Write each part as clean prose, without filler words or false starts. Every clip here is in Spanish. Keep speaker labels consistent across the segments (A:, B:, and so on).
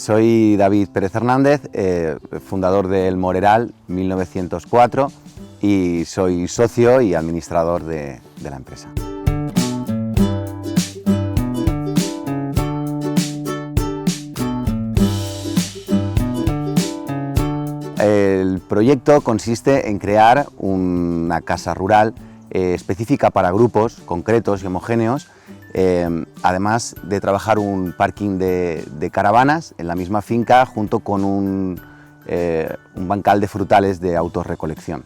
A: Soy David Pérez Hernández, fundador del Moreral 1904 y soy socio y administrador de la empresa. El proyecto consiste en crear una casa rural específica para grupos concretos y homogéneos, además de trabajar un parking de caravanas en la misma finca junto con un bancal de frutales de autorrecolección.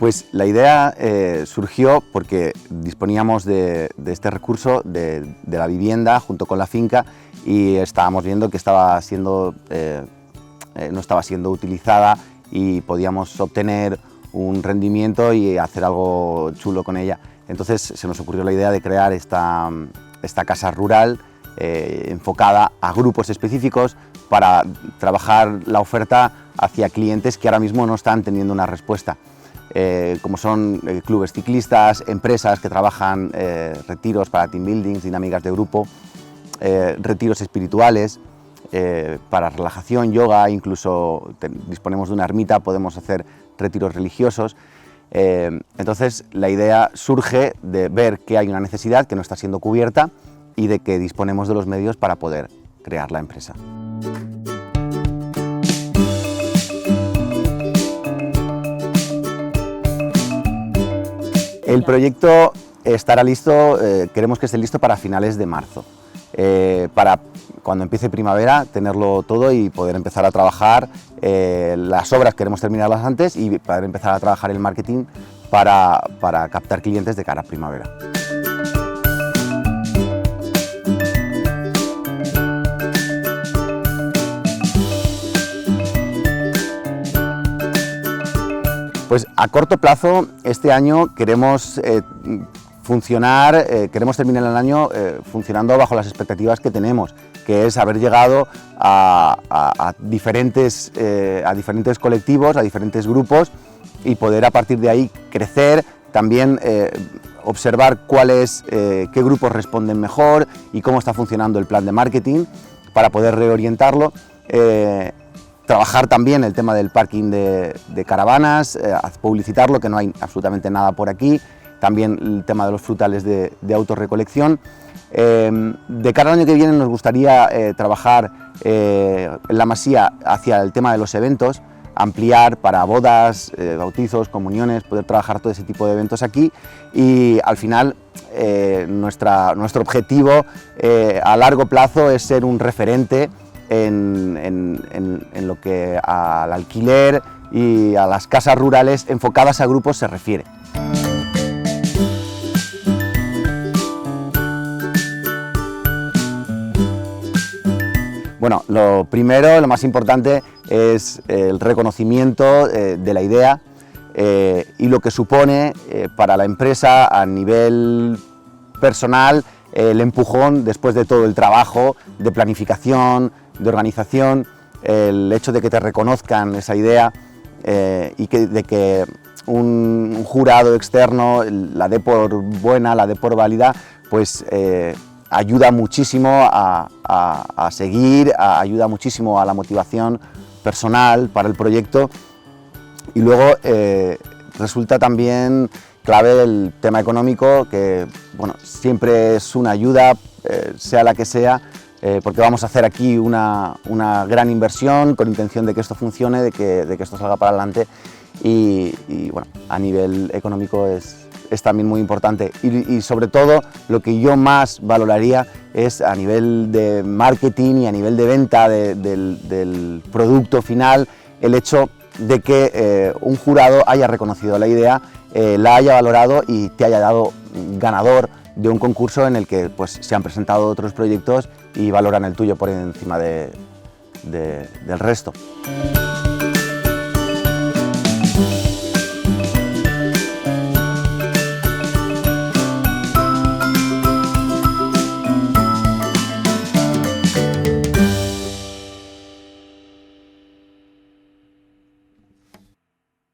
A: Pues la idea surgió porque disponíamos de este recurso de la vivienda junto con la finca y estábamos viendo que no estaba siendo utilizada y podíamos obtener un rendimiento y hacer algo chulo con ella. Entonces se nos ocurrió la idea de crear esta casa rural enfocada a grupos específicos para trabajar la oferta hacia clientes que ahora mismo no están teniendo una respuesta. Como son clubes ciclistas, empresas que trabajan retiros para team buildings, dinámicas de grupo, retiros espirituales para relajación, yoga, incluso disponemos de una ermita, podemos hacer retiros religiosos. Entonces la idea surge de ver que hay una necesidad que no está siendo cubierta y de que disponemos de los medios para poder crear la empresa. El proyecto estará listo, queremos que esté listo para finales de marzo, para cuando empiece primavera tenerlo todo y poder empezar a trabajar. Las obras queremos terminarlas antes y poder empezar a trabajar el marketing para captar clientes de cara a primavera. Pues a corto plazo, este año queremos terminar el año funcionando bajo las expectativas que tenemos, que es haber llegado a diferentes colectivos, a diferentes grupos y poder a partir de ahí crecer, también observar qué grupos responden mejor y cómo está funcionando el plan de marketing para poder reorientarlo. Trabajar también el tema del parking de caravanas, publicitarlo, que no hay absolutamente nada por aquí, también el tema de los frutales de autorrecolección. De cara al año que viene nos gustaría trabajar en la Masía hacia el tema de los eventos, ampliar para bodas, bautizos, comuniones, poder trabajar todo ese tipo de eventos aquí y al final nuestro objetivo a largo plazo es ser un referente en lo que al alquiler y a las casas rurales enfocadas a grupos se refiere. Bueno, lo primero, lo más importante es el reconocimiento de la idea y lo que supone para la empresa a nivel personal el empujón después de todo el trabajo de planificación, de organización, el hecho de que te reconozcan esa idea y de que un jurado externo la dé por buena, la dé por válida, pues ayuda muchísimo a seguir, ayuda muchísimo a la motivación personal para el proyecto y luego resulta también clave el tema económico, que bueno, siempre es una ayuda, sea la que sea, porque vamos a hacer aquí una gran inversión con intención de que esto funcione, de que esto salga para adelante y bueno, a nivel económico es también muy importante y sobre todo lo que yo más valoraría es a nivel de marketing y a nivel de venta del producto final, el hecho de que un jurado haya reconocido la idea, la haya valorado y te haya dado ganador de un concurso en el que pues, se han presentado otros proyectos y valoran el tuyo por encima del resto.